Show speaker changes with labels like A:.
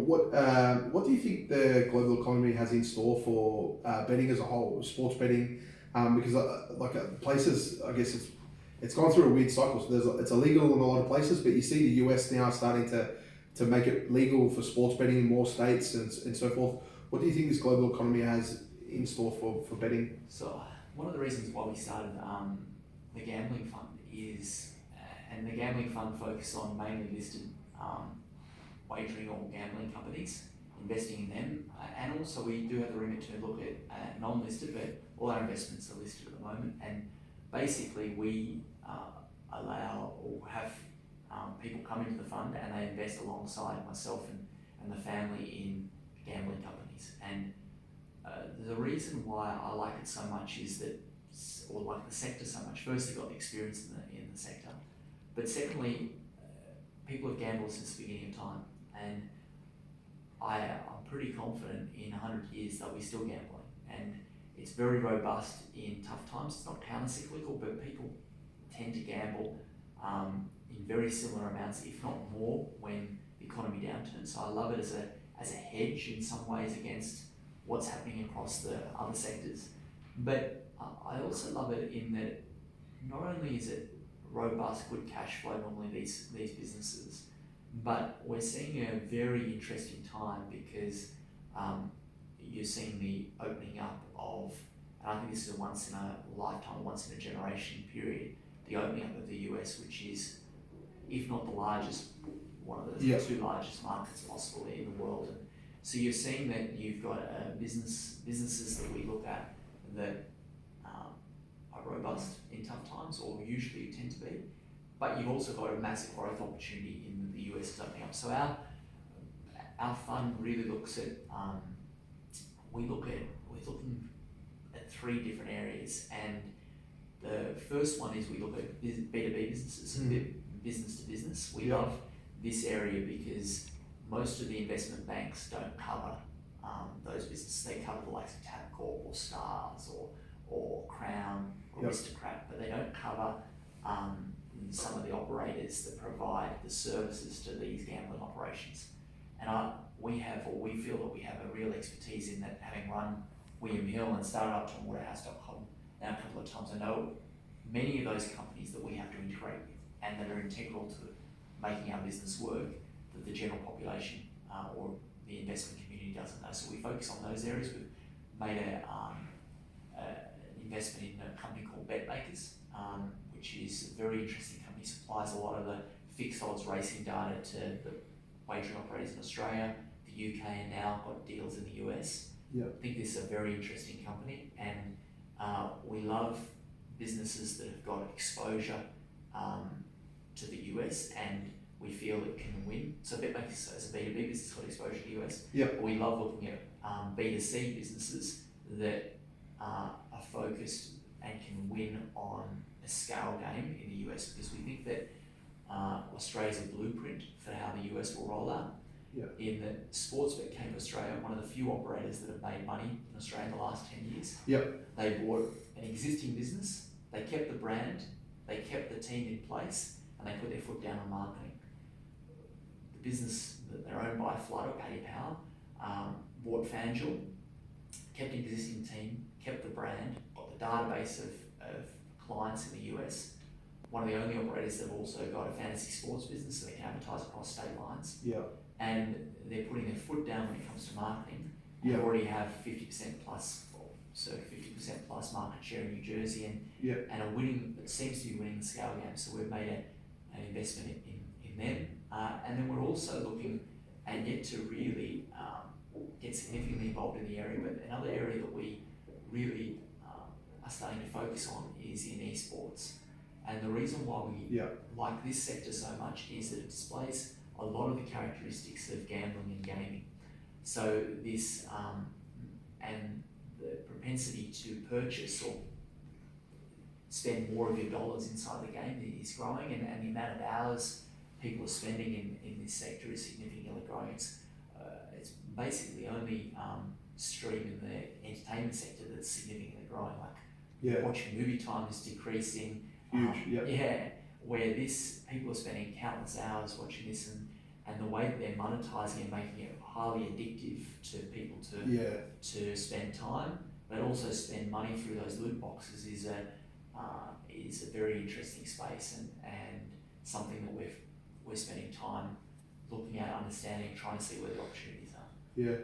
A: what do you think the global economy has in store for betting as a whole, sports betting? Because places, I guess it's gone through a weird cycle. So it's illegal in a lot of places, but you see the US now starting to make it legal for sports betting in more states and so forth. What do you think this global economy has in store for betting?
B: So one of the reasons why we started the gambling fund is, and the gambling fund focuses on mainly listed wagering or gambling companies, investing in them, and also we do have the remit to look at non-listed, but all our investments are listed at the moment, and basically we allow or have people come into the fund and they invest alongside myself and the family in gambling companies. And the reason why I like it so much is that, or like the sector so much, firstly got the experience in the sector, but secondly, people have gambled since the beginning of time, and I'm pretty confident in 100 years that we're still gambling, and it's very robust in tough times. It's not counter-cyclical, but people tend to gamble in very similar amounts, if not more, when the economy downturns. So I love it as a hedge in some ways against what's happening across the other sectors. But I also love it in that not only is it robust, good cash flow normally these businesses, but we're seeing a very interesting time because you're seeing the opening up of, and I think this is a once in a lifetime, once in a generation period, the opening up of the US, which is, if not the largest, one of the two largest markets possible in the world. And so you're seeing that you've got businesses that we look at that are robust in tough times, or usually tend to be, but you've also got a massive growth opportunity in the US is opening up. So our fund really looks at, we're looking at three different areas, and the first one is we look at B2B businesses, business to business. We love this area because most of the investment banks don't cover those businesses. They cover the likes of Tabcorp or Stars or Crown or Aristocrat, but they don't cover some of the operators that provide the services to these gambling operations. And we feel that we have a real expertise in that, having run William Hill and started up TomWaterhouse.com now a couple of times. I know many of those companies that we have to integrate with and that are integral to making our business work that the general population or the investment community doesn't know. So we focus on those areas. We've made an investment in a company called BetMakers, which is a very interesting company, supplies a lot of the fixed odds racing data to the wagering operators in Australia, the UK, and now got deals in the US. I think this is a very interesting company, and we love businesses that have got exposure to the US, and we feel it can win. So BetMakers as a B2B business got exposure to the US. But we love looking at B2C businesses that are focused and can win on a scale game in the US, because we think that Australia's a blueprint for how the US will roll out. In that Sportsbet came to Australia, one of the few operators that have made money in Australia in the last 10 years. They bought an existing business, they kept the brand, they kept the team in place, and they put their foot down on marketing. The business that they're owned by Flood or Paddy Power bought FanDuel, kept an existing team, kept the brand, got the database of clients in the US. One of the only operators that have also got a fantasy sports business, so they can advertise across state lines. And they're putting their foot down when it comes to marketing. They already have 50% plus, or circa 50% plus market share in New Jersey, and are winning. It seems to be winning the scale game. So we've made an investment in them, and then we're also looking and yet to really get significantly involved in the area. But another area that we really are starting to focus on is in esports. And the reason why we like this sector so much is that it displays a lot of the characteristics of gambling and gaming. So this and the propensity to purchase or spend more of your dollars inside the game is growing, and the amount of hours people are spending in this sector is significantly growing. It's basically only stream in the entertainment sector that's significantly growing. Like watching movie time is decreasing.
A: Huge.
B: Where this, people are spending countless hours watching this, and the way that they're monetizing and making it highly addictive to people
A: Yeah.
B: to spend time, but also spend money through those loot boxes is a very interesting space, and something that we're spending time looking at, understanding, trying to see where the opportunities are.
A: Yeah.